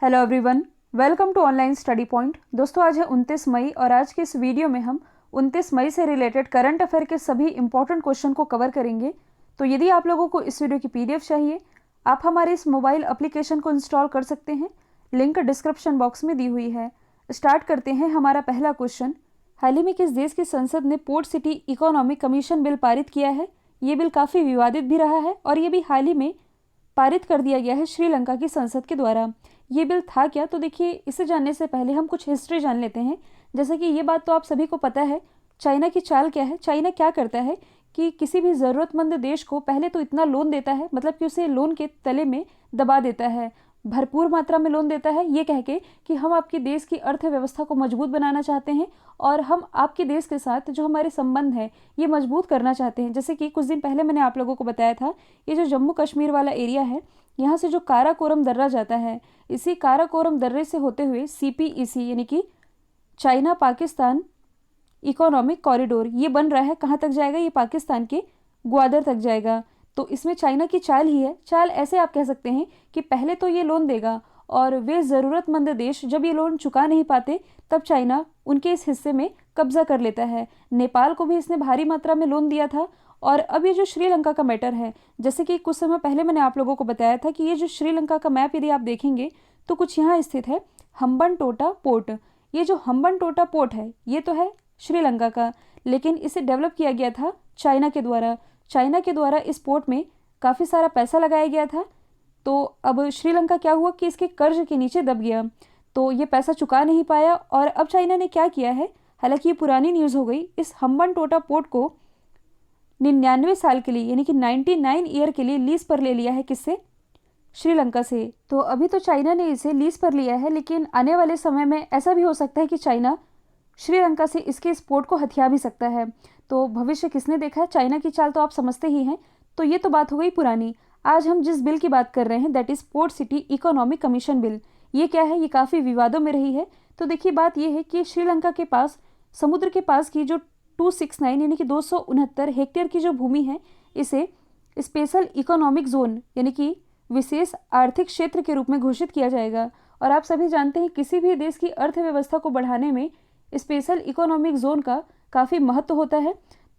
Hello everyone, welcome to online study point. दोस्तों, आज है 29 मई और आज के इस वीडियो में हम 29 मई से रिलेटेड करंट अफेयर के सभी इंपॉर्टेंट क्वेश्चन को कवर करेंगे। तो यदि आप लोगों को इस वीडियो की पीडीएफ चाहिए, आप हमारे इस मोबाइल एप्लीकेशन को इंस्टॉल कर सकते हैं। लिंक डिस्क्रिप्शन बॉक्स में दी हुई है। स्टार्ट करते हैं। हमारा पहला क्वेश्चन, हाल ही में किस देश की संसद ने port city economic commission bill पारित किया है? ये बिल काफ़ी विवादित भी रहा है और ये भी हाल ही में पारित कर दिया गया है श्रीलंका की संसद के द्वारा। ये बिल था क्या? तो देखिए, इसे जानने से पहले हम कुछ हिस्ट्री जान लेते हैं। जैसे कि ये बात तो आप सभी को पता है, चाइना की चाल क्या है। चाइना क्या करता है कि किसी भी ज़रूरतमंद देश को पहले तो इतना लोन देता है, मतलब कि उसे लोन के तले में दबा देता है, भरपूर मात्रा में लोन देता है, ये कह के कि हम आपके देश की अर्थव्यवस्था को मजबूत बनाना चाहते हैं और हम आपके देश के साथ जो हमारे संबंध हैं ये मजबूत करना चाहते हैं। जैसे कि कुछ दिन पहले मैंने आप लोगों को बताया था, ये जो जम्मू कश्मीर वाला एरिया है, यहाँ से जो काराकोरम दर्रा जाता है, इसी काराकोरम दर्रे से होते हुए सीपीईसी यानी कि चाइना पाकिस्तान इकोनॉमिक कॉरिडोर ये बन रहा है। कहाँ तक जाएगा? ये पाकिस्तान के ग्वादर तक जाएगा। तो इसमें चाइना की चाल ही है। चाल ऐसे आप कह सकते हैं कि पहले तो ये लोन देगा और वे ज़रूरतमंद देश जब ये लोन चुका नहीं पाते तब चाइना उनके इस हिस्से में कब्जा कर लेता है। नेपाल को भी इसने भारी मात्रा में लोन दिया था। और अब ये जो श्रीलंका का मैटर है, जैसे कि कुछ समय पहले मैंने आप लोगों को बताया था कि ये जो श्रीलंका का मैप यदि आप देखेंगे तो कुछ यहाँ स्थित है हम्बनटोटा पोर्ट। ये जो हम्बनटोटा पोर्ट है ये तो है श्रीलंका का, लेकिन इसे डेवलप किया गया था चाइना के द्वारा। चाइना के द्वारा इस पोर्ट में काफ़ी सारा पैसा लगाया गया था। तो अब श्रीलंका क्या हुआ कि इसके कर्ज के नीचे दब गया, तो ये पैसा चुका नहीं पाया। और अब चाइना ने क्या किया है, हालांकि ये पुरानी न्यूज़ हो गई, इस हम्बनटोटा पोर्ट को 99 साल के लिए यानी कि 99 ईयर के लिए लीज पर ले लिया है। किससे? श्रीलंका से। तो अभी तो चाइना ने इसे लीज पर लिया है, लेकिन आने वाले समय में ऐसा भी हो सकता है कि चाइना श्रीलंका से इसके इस पोर्ट को हथिया भी सकता है। तो भविष्य किसने देखा है? चाइना की चाल तो आप समझते ही हैं। तो ये तो बात हो गई पुरानी। आज हम जिस बिल की बात कर रहे हैं that is port city economic commission bill. ये क्या है? ये काफ़ी विवादों में रही है। तो देखिए, बात यह है कि श्रीलंका के पास समुद्र के पास की जो 269 यानी कि 269 हेक्टेयर की जो भूमि है, इसे स्पेशल इकोनॉमिक जोन यानी कि विशेष आर्थिक क्षेत्र के रूप में घोषित किया जाएगा। और आप सभी जानते हैं किसी भी देश की अर्थव्यवस्था को बढ़ाने में स्पेशल इकोनॉमिक जोन का काफ़ी महत्व होता है।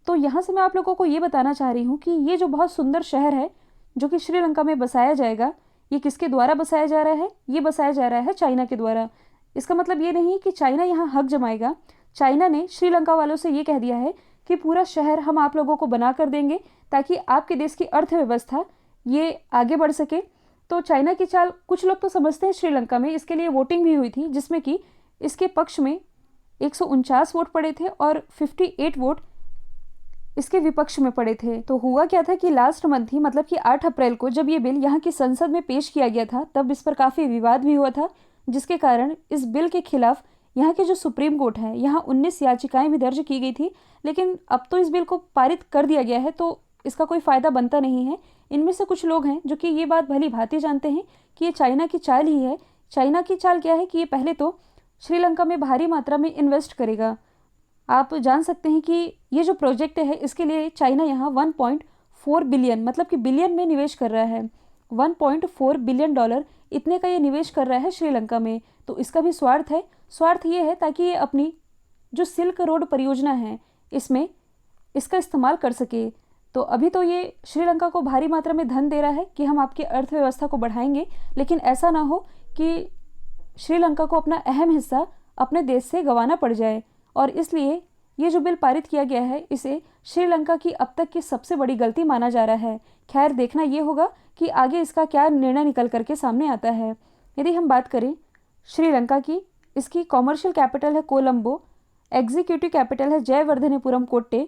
तो यहाँ से मैं आप लोगों को ये बताना चाह रही हूँ कि ये जो बहुत सुंदर शहर है जो कि श्रीलंका में बसाया जाएगा, ये किसके द्वारा बसाया जा रहा है? ये बसाया जा रहा है चाइना के द्वारा। इसका मतलब ये नहीं कि चाइना यहाँ हक जमाएगा। चाइना ने श्रीलंका वालों से ये कह दिया है कि पूरा शहर हम आप लोगों को बना कर देंगे ताकि आपके देश की अर्थव्यवस्था ये आगे बढ़ सके। तो चाइना की चाल कुछ लोग तो समझते हैं श्रीलंका में। इसके लिए वोटिंग भी हुई थी जिसमें कि इसके पक्ष में 149 वोट पड़े थे और 58 वोट इसके विपक्ष में पड़े थे। तो हुआ क्या था कि लास्ट मंथ ही, मतलब कि 8 अप्रैल को जब ये बिल यहाँ की संसद में पेश किया गया था, तब इस पर काफ़ी विवाद भी हुआ था, जिसके कारण इस बिल के खिलाफ यहाँ के जो सुप्रीम कोर्ट है, यहाँ 19 याचिकाएं भी दर्ज की गई थी। लेकिन अब तो इस बिल को पारित कर दिया गया है, तो इसका कोई फ़ायदा बनता नहीं है। इनमें से कुछ लोग हैं जो कि ये बात भली भांति जानते हैं कि ये चाइना की चाल ही है। चाइना की चाल क्या है कि ये पहले तो श्रीलंका में भारी मात्रा में इन्वेस्ट करेगा। आप जान सकते हैं कि ये जो प्रोजेक्ट है इसके लिए चाइना यहाँ 1.4 बिलियन, मतलब कि बिलियन में निवेश कर रहा है। 1.4 बिलियन डॉलर इतने का ये निवेश कर रहा है श्रीलंका में। तो इसका भी स्वार्थ है। स्वार्थ ये है ताकि ये अपनी जो सिल्क रोड परियोजना है इसमें इसका इस्तेमाल कर सके। तो अभी तो ये श्रीलंका को भारी मात्रा में धन दे रहा है कि हम आपकी अर्थव्यवस्था को बढ़ाएंगे, लेकिन ऐसा ना हो कि श्रीलंका को अपना अहम हिस्सा अपने देश से गंवाना पड़ जाए। और इसलिए ये जो बिल पारित किया गया है इसे श्रीलंका की अब तक की सबसे बड़ी गलती माना जा रहा है। खैर, देखना ये होगा कि आगे इसका क्या निर्णय निकल करके सामने आता है। यदि हम बात करें श्रीलंका की, इसकी कॉमर्शियल कैपिटल है कोलंबो, एग्जीक्यूटिव कैपिटल है जयवर्धनेपुरम कोट्टे,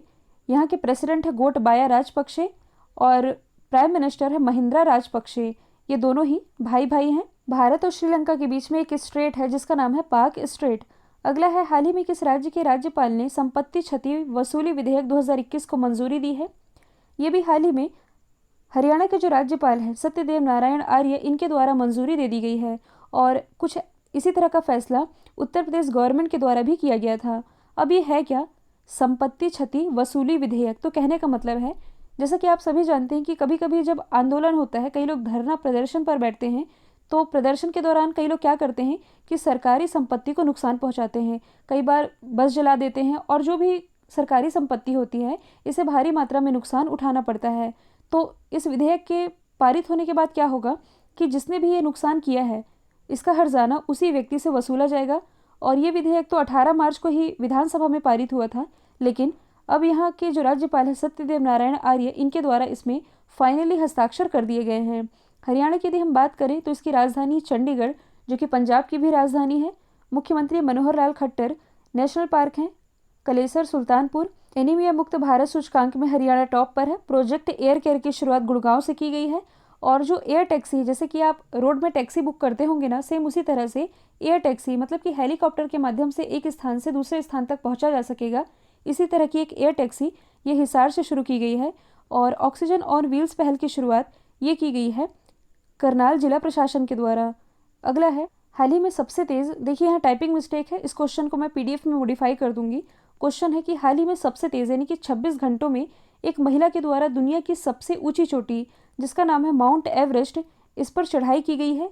यहाँ के प्रेसिडेंट है गोटबाया राजपक्षे और प्राइम मिनिस्टर है महिंद्रा राजपक्षे। ये दोनों ही भाई भाई हैं। भारत और श्रीलंका के बीच में एक स्ट्रेट है जिसका नाम है पाक स्ट्रेट। अगला है, हाल ही में किस राज्य के राज्यपाल ने संपत्ति क्षति वसूली विधेयक 2021 को मंजूरी दी है? ये भी हाल ही में हरियाणा के जो राज्यपाल हैं सत्यदेव नारायण आर्य, इनके द्वारा मंजूरी दे दी गई है। और कुछ इसी तरह का फैसला उत्तर प्रदेश गवर्नमेंट के द्वारा भी किया गया था। अब ये है क्या? संपत्ति क्षति वसूली विधेयक। तो कहने का मतलब है, जैसा कि आप सभी जानते हैं कि कभी कभी जब आंदोलन होता है, कई लोग धरना प्रदर्शन पर बैठते हैं, तो प्रदर्शन के दौरान कई लोग क्या करते हैं कि सरकारी संपत्ति को नुकसान पहुंचाते हैं, कई बार बस जला देते हैं और जो भी सरकारी संपत्ति होती है इसे भारी मात्रा में नुकसान उठाना पड़ता है। तो इस विधेयक के पारित होने के बाद क्या होगा कि जिसने भी ये नुकसान किया है इसका हर्जाना उसी व्यक्ति से वसूला जाएगा। और ये विधेयक तो 18 मार्च को ही विधानसभा में पारित हुआ था, लेकिन अब यहाँ के जो राज्यपाल है सत्यदेव नारायण आर्य, इनके द्वारा इसमें फाइनली हस्ताक्षर कर दिए गए हैं। हरियाणा की यदि हम बात करें तो इसकी राजधानी चंडीगढ़, जो कि पंजाब की भी राजधानी है। मुख्यमंत्री मनोहर लाल खट्टर। नेशनल पार्क हैं कलेसर, सुल्तानपुर। एनीमिया मुक्त भारत सूचकांक में हरियाणा टॉप पर है। प्रोजेक्ट एयर केयर की शुरुआत गुड़गांव से की गई है। और जो एयर टैक्सी, जैसे कि आप रोड में टैक्सी बुक करते होंगे ना, सेम उसी तरह से एयर टैक्सी मतलब कि हेलीकॉप्टर के माध्यम से एक स्थान से दूसरे स्थान तक पहुंचा जा सकेगा। इसी तरह की एक एयर टैक्सी ये हिसार से शुरू की गई है। और ऑक्सीजन ऑन व्हील्स पहल की शुरुआत ये की गई है करनाल जिला प्रशासन के द्वारा। अगला है हाल ही में सबसे तेज़, देखिए यहाँ टाइपिंग मिस्टेक है, इस क्वेश्चन को मैं PDF में मॉडिफाई कर दूंगी। क्वेश्चन है कि हाल ही में सबसे तेज़ यानी कि 26 घंटों में एक महिला के द्वारा दुनिया की सबसे ऊंची चोटी, जिसका नाम है माउंट एवरेस्ट, इस पर चढ़ाई की गई है।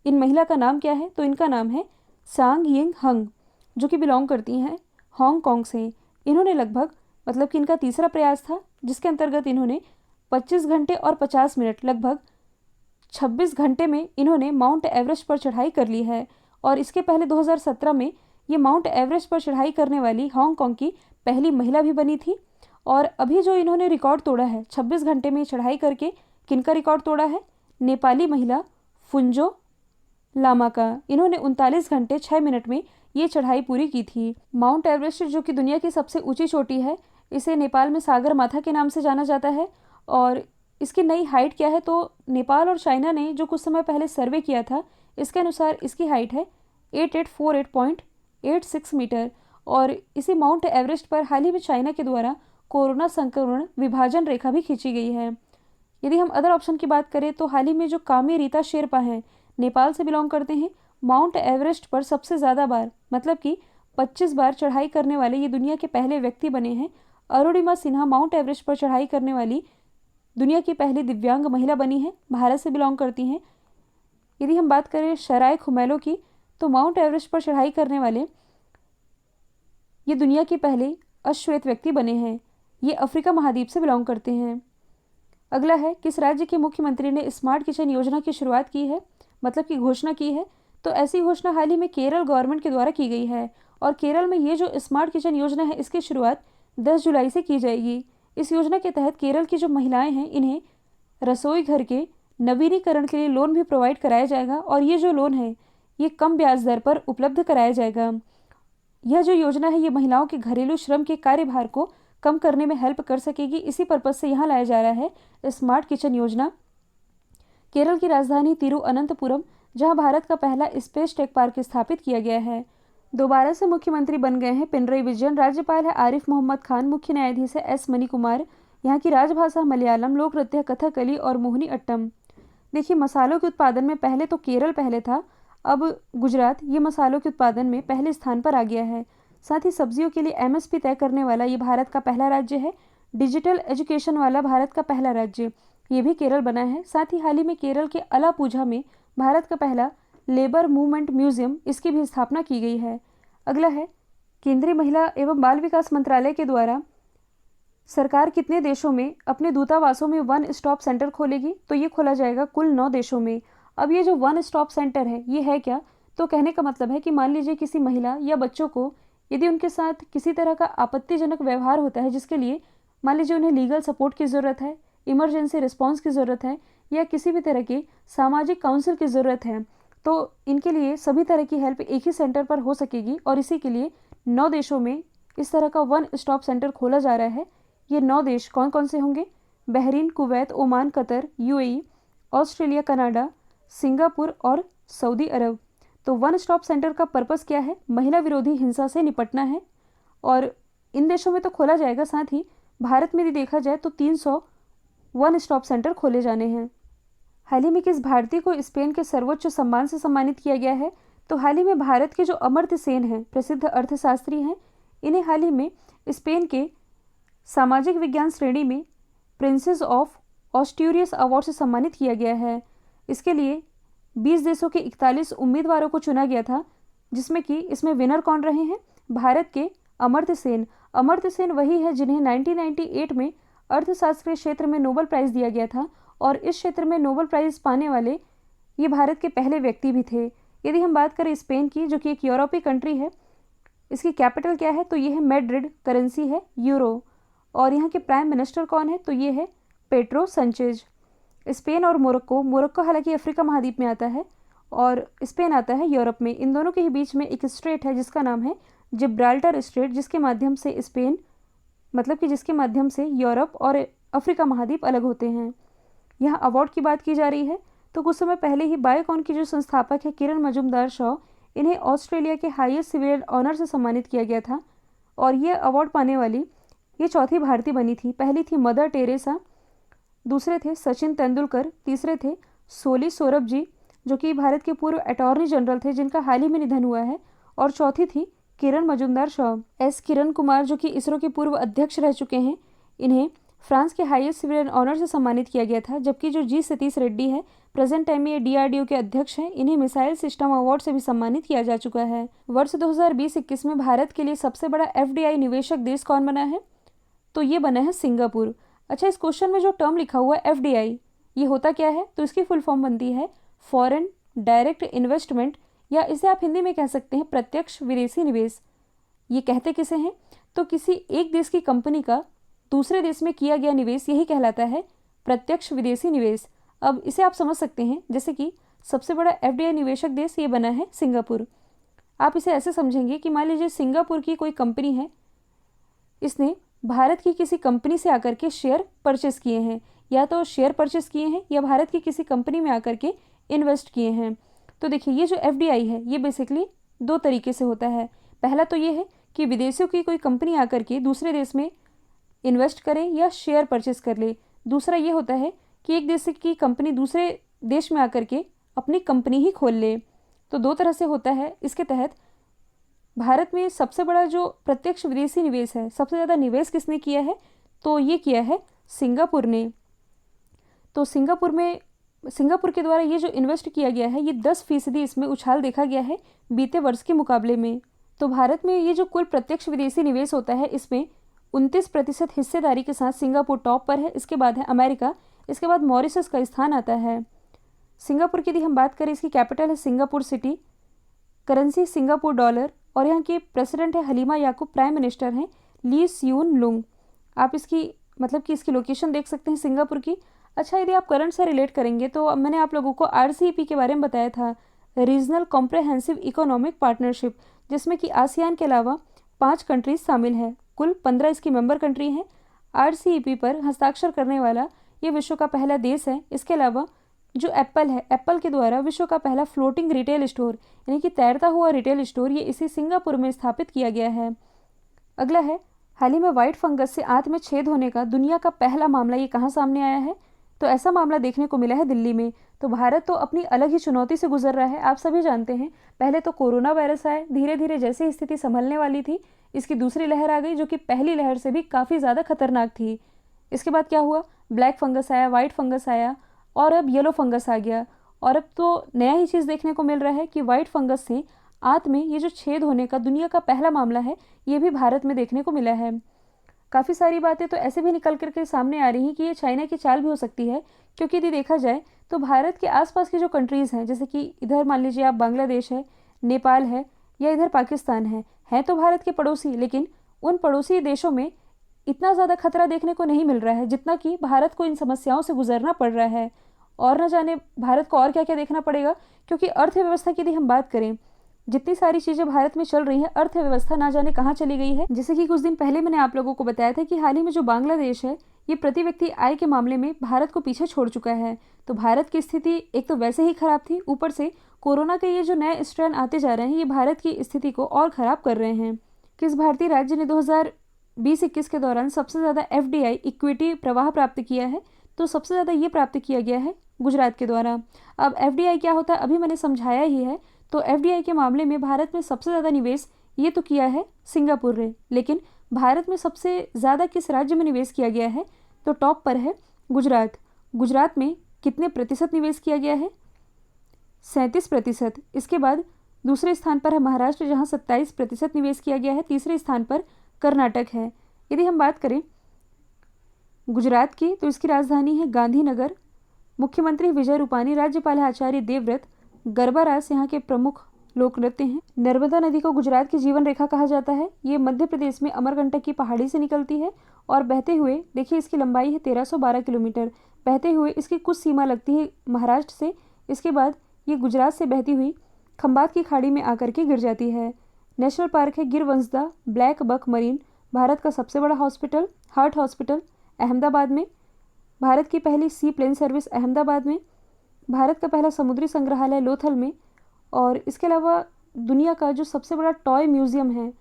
इन महिला का नाम क्या है? तो इनका नाम है सांग यिंग हंग, जो कि बिलोंग करती हैं हांगकांग से। इन्होंने लगभग मतलब कि इनका तीसरा प्रयास था, जिसके अंतर्गत इन्होंने 25 घंटे और 50 मिनट लगभग 26 घंटे में इन्होंने माउंट एवरेस्ट पर चढ़ाई कर ली है। और इसके पहले 2017 में ये माउंट एवरेस्ट पर चढ़ाई करने वाली हांगकांग की पहली महिला भी बनी थी। और अभी जो इन्होंने रिकॉर्ड तोड़ा है 26 घंटे में चढ़ाई करके, किनका रिकॉर्ड तोड़ा है? नेपाली महिला फुंजो लामा का। इन्होंने 39 घंटे 6 मिनट में ये चढ़ाई पूरी की थी। माउंट एवरेस्ट जो कि दुनिया की सबसे ऊंची चोटी है, इसे नेपाल में सागर माथा के नाम से जाना जाता है। और इसकी नई हाइट क्या है? तो नेपाल और चाइना ने जो कुछ समय पहले सर्वे किया था, इसके अनुसार इसकी हाइट है 8848.86 मीटर। और इसी माउंट एवरेस्ट पर हाल ही में चाइना के द्वारा कोरोना संक्रमण विभाजन रेखा भी खींची गई है। यदि हम अदर ऑप्शन की बात करें तो हाल ही में जो कामी रीता शेरपा हैं, नेपाल से बिलोंग करते हैं, माउंट एवरेस्ट पर सबसे ज़्यादा बार मतलब कि 25 बार चढ़ाई करने वाले ये दुनिया के पहले व्यक्ति बने हैं। अरुणिमा सिन्हा माउंट एवरेस्ट पर चढ़ाई करने वाली दुनिया की पहली दिव्यांग महिला बनी है, भारत से बिलोंग करती हैं। यदि हम बात करें शराय खुमैलो की, तो माउंट एवरेस्ट पर चढ़ाई करने वाले ये दुनिया के पहले अश्वेत व्यक्ति बने हैं, ये अफ्रीका महाद्वीप से बिलोंग करते हैं। अगला है किस राज्य के मुख्यमंत्री ने स्मार्ट किचन योजना की शुरुआत की है, मतलब की घोषणा की है? तो ऐसी घोषणा हाल ही में केरल गवर्नमेंट के द्वारा की गई है। और केरल में ये जो स्मार्ट किचन योजना है, इसकी शुरुआत 10 जुलाई से की जाएगी। इस योजना के तहत केरल की जो महिलाएं हैं, इन्हें रसोई घर के नवीनीकरण के लिए लोन भी प्रोवाइड कराया जाएगा। और ये जो लोन है ये कम ब्याज दर पर उपलब्ध कराया जाएगा। यह जो योजना है ये महिलाओं के घरेलू श्रम के कार्यभार को कम करने में हेल्प कर सकेगी। इसी पर्पज से यहाँ लाया जा रहा है स्मार्ट किचन योजना। केरल की राजधानी तिरुअनंतपुरम, जहाँ भारत का पहला स्पेस टेक पार्क स्थापित किया गया है। दोबारा से मुख्यमंत्री बन गए हैं पिनरई विजयन। राज्यपाल है आरिफ मोहम्मद खान। मुख्य न्यायाधीश है S मणिकुमार। यहाँ की राजभाषा मलयालम, लोक नृत्य कथकली और मोहिनी अट्टम। देखिए मसालों के उत्पादन में पहले तो केरल पहले था, अब गुजरात ये मसालों के उत्पादन में पहले स्थान पर आ गया है। साथ ही सब्जियों के लिए MSP तय करने वाला ये भारत का पहला राज्य है। डिजिटल एजुकेशन वाला भारत का पहला राज्य ये भी केरल बना है। साथ ही हाल ही में केरल के अलापुझा में भारत का पहला लेबर मूवमेंट म्यूजियम, इसकी भी स्थापना की गई है। अगला है केंद्रीय महिला एवं बाल विकास मंत्रालय के द्वारा सरकार कितने देशों में अपने दूतावासों में वन स्टॉप सेंटर खोलेगी? तो ये खोला जाएगा कुल 9 देशों में। अब ये जो वन स्टॉप सेंटर है ये है क्या? तो कहने का मतलब है कि मान लीजिए किसी महिला या बच्चों को यदि उनके साथ किसी तरह का आपत्तिजनक व्यवहार होता है, जिसके लिए मान लीजिए उन्हें लीगल सपोर्ट की ज़रूरत है, इमरजेंसी रिस्पॉन्स की ज़रूरत है, या किसी भी तरह की सामाजिक काउंसिल की ज़रूरत है, तो इनके लिए सभी तरह की हेल्प एक ही सेंटर पर हो सकेगी। और इसी के लिए 9 देशों में इस तरह का वन स्टॉप सेंटर खोला जा रहा है। ये 9 देश कौन कौन से होंगे? Bahrain, Kuwait, Oman, Qatar, UAE, Australia, Canada, Singapore और सऊदी अरब। तो वन स्टॉप सेंटर का पर्पस क्या है? महिला विरोधी हिंसा से निपटना है। और इन देशों में तो खोला जाएगा, साथ ही भारत में यदि देखा जाए तो 300 वन स्टॉप सेंटर खोले जाने हैं। हाल ही में किस भारतीय को स्पेन के सर्वोच्च सम्मान से सम्मानित किया गया है? तो हाल ही में भारत के जो अमर्त्य सेन हैं, प्रसिद्ध अर्थशास्त्री हैं, इन्हें हाल ही में स्पेन के सामाजिक विज्ञान श्रेणी में प्रिंसेस ऑफ ऑस्ट्यूरियस अवार्ड से सम्मानित किया गया है। इसके लिए 20 देशों के 41 उम्मीदवारों को चुना गया था, जिसमें कि इसमें विनर कौन रहे हैं? भारत के अमर्त्य सेन। अमर्त्य सेन वही है जिन्हें 1998 में अर्थशास्त्र के क्षेत्र में नोबेल प्राइज़ दिया गया था, और इस क्षेत्र में नोबेल प्राइज़ पाने वाले ये भारत के पहले व्यक्ति भी थे। यदि हम बात करें स्पेन की, जो कि एक यूरोपीय कंट्री है, इसकी कैपिटल क्या है? तो ये है मैड्रिड, करेंसी है यूरो, और यहाँ के प्राइम मिनिस्टर कौन है? तो ये है पेड्रो संचेज। स्पेन और मोरक्को, मोरक्को हालांकि अफ्रीका महाद्वीप में आता है और स्पेन आता है यूरोप में। इन दोनों के ही बीच में एक स्ट्रेट है जिसका नाम है जिब्राल्टर स्ट्रेट, जिसके माध्यम से स्पेन, मतलब कि जिसके माध्यम से यूरोप और अफ्रीका महाद्वीप अलग होते हैं। यहाँ अवार्ड की बात की जा रही है तो कुछ समय पहले ही बायोकॉन की जो संस्थापक है किरण मजूमदार शॉ, इन्हें ऑस्ट्रेलिया के हाईएस्ट सिविलियन ऑनर से सम्मानित किया गया था, और ये अवार्ड पाने वाली ये चौथी भारतीय बनी थी। पहली थी मदर टेरेसा, दूसरे थे सचिन तेंदुलकर, तीसरे थे सोली सोरभ जी जो कि भारत के पूर्व अटॉर्नी जनरल थे जिनका हाल ही में निधन हुआ है, और चौथी थी किरण मजूमदार शॉ। एस किरण कुमार जो कि इसरो के पूर्व अध्यक्ष रह चुके हैं, इन्हें फ्रांस के हाईएस्ट सिविलियन ऑनर से सम्मानित किया गया था। जबकि जो जी सतीश रेड्डी है, प्रेजेंट टाइम में ये DRDO के अध्यक्ष हैं, इन्हें मिसाइल सिस्टम अवार्ड से भी सम्मानित किया जा चुका है। वर्ष 2020-21 में भारत के लिए सबसे बड़ा FDI निवेशक देश कौन बना है? तो ये बना है सिंगापुर। अच्छा, इस क्वेश्चन में जो टर्म लिखा हुआ है FDI, ये होता क्या है? तो इसकी फुल फॉर्म बनती है फॉरेन डायरेक्ट इन्वेस्टमेंट, या इसे आप हिंदी में कह सकते हैं प्रत्यक्ष विदेशी निवेश। ये कहते किसे हैं? तो किसी एक देश की कंपनी का दूसरे देश में किया गया निवेश, यही कहलाता है प्रत्यक्ष विदेशी निवेश। अब इसे आप समझ सकते हैं जैसे कि सबसे बड़ा FDI निवेशक देश ये बना है सिंगापुर। आप इसे ऐसे समझेंगे कि मान लीजिए सिंगापुर की कोई कंपनी है, इसने भारत की किसी कंपनी से आकर के शेयर परचेस किए हैं, या तो शेयर परचेस किए हैं या भारत की किसी कंपनी में आकर के इन्वेस्ट किए हैं। तो देखिए, ये जो FDI है ये बेसिकली दो तरीके से होता है। पहला तो ये है कि विदेशियों की कोई कंपनी आकर के दूसरे देश में इन्वेस्ट करे या शेयर परचेस कर ले। दूसरा ये होता है कि एक देश की कंपनी दूसरे देश में आकर के अपनी कंपनी ही खोल ले। तो दो तरह से होता है। इसके तहत भारत में सबसे बड़ा जो प्रत्यक्ष विदेशी निवेश है, सबसे ज़्यादा निवेश किसने किया है? तो ये किया है सिंगापुर ने। तो सिंगापुर के द्वारा ये जो इन्वेस्ट किया गया है, ये 10% इसमें उछाल देखा गया है बीते वर्ष के मुकाबले में। तो भारत में ये जो कुल प्रत्यक्ष विदेशी निवेश होता है, इसमें 29% हिस्सेदारी के साथ सिंगापुर टॉप पर है। इसके बाद है अमेरिका, इसके बाद मॉरिशस का स्थान आता है। सिंगापुर की यदि हम बात करें, इसकी कैपिटल है Singapore city, currency Singapore dollar, और यहाँ के प्रेसिडेंट है हलीमा याकूब, प्राइम मिनिस्टर हैं ली सियून लुंग। आप इसकी मतलब कि इसकी लोकेशन देख सकते हैं सिंगापुर की। अच्छा, यदि आप करंट से रिलेट करेंगे तो अब मैंने आप लोगों को RCEP के बारे में बताया था, रीजनल कॉम्प्रहेंसिव इकोनॉमिक पार्टनरशिप, जिसमें कि आसियान के अलावा 5 कंट्रीज शामिल हैं। कुल 15 इसकी मेंबर कंट्री हैं। RCEP पर हस्ताक्षर करने वाला ये विश्व का पहला देश है। इसके अलावा जो एप्पल है, एप्पल के द्वारा विश्व का पहला फ्लोटिंग रिटेल स्टोर, यानी कि तैरता हुआ रिटेल स्टोर, ये इसी सिंगापुर में स्थापित किया गया है। अगला है, हाल ही में व्हाइट फंगस से आंत में छेद होने का दुनिया का पहला मामला ये कहाँ सामने आया है? तो ऐसा मामला देखने को मिला है दिल्ली में। तो भारत तो अपनी अलग ही चुनौती से गुजर रहा है। आप सभी जानते हैं, पहले तो कोरोना वायरस आए, धीरे धीरे जैसे स्थिति संभलने वाली थी, इसकी दूसरी लहर आ गई जो कि पहली लहर से भी काफ़ी ज़्यादा खतरनाक थी। इसके बाद क्या हुआ? ब्लैक फंगस आया, वाइट फंगस आया, और अब येलो फंगस आ गया। और अब तो नया ही चीज़ देखने को मिल रहा है कि वाइट फंगस से आंत में ये जो छेद होने का दुनिया का पहला मामला है, ये भी भारत में देखने को मिला है। काफ़ी सारी बातें तो ऐसे भी निकल करके सामने आ रही हैं कि ये चाइना की चाल भी हो सकती है, क्योंकि यदि देखा जाए तो भारत के आसपास की जो कंट्रीज़ हैं, जैसे कि इधर मान लीजिए आप बांग्लादेश है, नेपाल है, या इधर पाकिस्तान है, हैं तो भारत के पड़ोसी, लेकिन उन पड़ोसी देशों में इतना ज़्यादा खतरा देखने को नहीं मिल रहा है जितना कि भारत को इन समस्याओं से गुजरना पड़ रहा है। और न जाने भारत को और क्या क्या देखना पड़ेगा, क्योंकि अर्थव्यवस्था की यदि हम बात करें, जितनी सारी चीज़ें भारत में चल रही हैं, अर्थव्यवस्था ना जाने कहाँ चली गई है। जैसे कि कुछ दिन पहले मैंने आप लोगों को बताया था कि हाल ही में जो बांग्लादेश है, ये प्रति व्यक्ति आय के मामले में भारत को पीछे छोड़ चुका है। तो भारत की स्थिति एक तो वैसे ही खराब थी, ऊपर से कोरोना के ये जो नए स्ट्रेन आते जा रहे हैं, ये भारत की स्थिति को और ख़राब कर रहे हैं। किस भारतीय राज्य ने 2020-21 के दौरान सबसे ज़्यादा FDI इक्विटी प्रवाह प्राप्त किया है? तो सबसे ज़्यादा ये प्राप्त किया गया है गुजरात के द्वारा। अब FDI क्या होता है अभी मैंने समझाया ही है। तो FDI के मामले में भारत में सबसे ज़्यादा निवेश ये तो किया है सिंगापुर ने, लेकिन भारत में सबसे ज़्यादा किस राज्य में निवेश किया गया है? तो टॉप पर है गुजरात। गुजरात में कितने प्रतिशत निवेश किया गया है? 37%। इसके बाद दूसरे स्थान पर है महाराष्ट्र, जहां 27% निवेश किया गया है। तीसरे स्थान पर कर्नाटक है। यदि हम बात करें गुजरात की, तो इसकी राजधानी है गांधीनगर। मुख्यमंत्री विजय रूपानी, राज्यपाल है आचार्य देवव्रत। गरबा रास यहाँ के प्रमुख लोक नृत्य हैं। नर्मदा नदी को गुजरात की जीवन रेखा कहा जाता है। ये मध्य प्रदेश में अमरकंटक की पहाड़ी से निकलती है और बहते हुए, देखिए इसकी लंबाई है 1312 किलोमीटर। बहते हुए इसकी कुछ सीमा लगती है महाराष्ट्र से। इसके बाद ये गुजरात से बहती हुई खंबात की खाड़ी में आकर के गिर जाती है। नेशनल पार्क है Gir Vansda blackbuck marine. Bharat का सबसे बड़ा हॉस्पिटल हार्ट हॉस्पिटल अहमदाबाद में। भारत की पहली सी प्लेन सर्विस अहमदाबाद में। भारत का पहला समुद्री संग्रहालय लोथल में। और इसके अलावा दुनिया का जो सबसे बड़ा टॉय म्यूज़ियम है,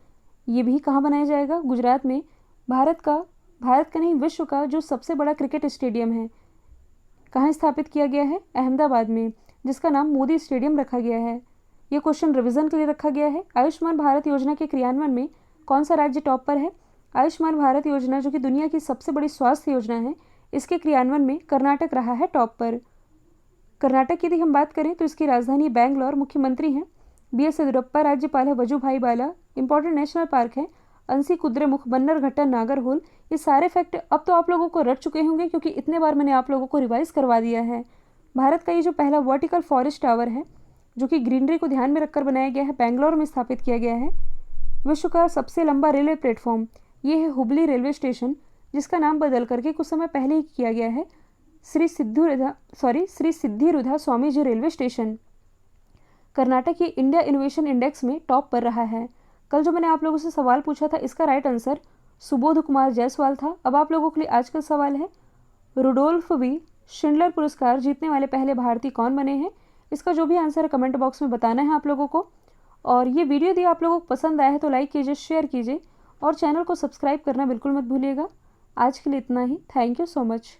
ये भी कहाँ बनाया जाएगा? गुजरात में। भारत का नहीं, विश्व का जो सबसे बड़ा क्रिकेट स्टेडियम है, कहाँ स्थापित किया गया है? अहमदाबाद में, जिसका नाम मोदी स्टेडियम रखा गया है। ये क्वेश्चन रिवीजन के लिए रखा गया है। आयुष्मान भारत योजना के क्रियान्वयन में कौन सा राज्य टॉप पर है? आयुष्मान भारत योजना, जो कि दुनिया की सबसे बड़ी स्वास्थ्य योजना है, इसके क्रियान्वयन में कर्नाटक रहा है टॉप पर। कर्नाटक की यदि हम बात करें तो इसकी राजधानी बैंगलोर। मुख्यमंत्री हैं BS येदियुरप्पा। राज्यपाल है वजुभाई बाला। इंपॉर्टेंट नेशनल पार्क है अंसी कुद्रेमुख, बन्नरघट्टा, नागरहोल। ये सारे फैक्ट अब तो आप लोगों को रट चुके होंगे, क्योंकि इतने बार मैंने आप लोगों को रिवाइज करवा दिया है। भारत का ये जो पहला वर्टिकल फॉरेस्ट टावर है, जो कि ग्रीनरी को ध्यान में रखकर बनाया गया है, बैंगलोर में स्थापित किया गया है। विश्व का सबसे लंबा रेलवे प्लेटफॉर्म, ये है हुबली रेलवे स्टेशन, जिसका नाम बदल करके कुछ समय पहले ही किया गया है श्री सिद्धिरुधा स्वामी जी रेलवे स्टेशन। कर्नाटक ये इंडिया इनोवेशन इंडेक्स में टॉप पर रहा है। कल जो मैंने आप लोगों से सवाल पूछा था, इसका राइट आंसर सुबोध कुमार जायसवाल था। अब आप लोगों के लिए आज का सवाल है, रुडोल्फ बी शिंडलर पुरस्कार जीतने वाले पहले भारतीय कौन बने हैं? इसका जो भी आंसर है कमेंट बॉक्स में बताना है आप लोगों को। और ये वीडियो यदि आप लोगों को पसंद आया है तो लाइक कीजिए, शेयर कीजिए और चैनल को सब्सक्राइब करना बिल्कुल मत भूलिएगा। आज के लिए इतना ही। Thank you so much.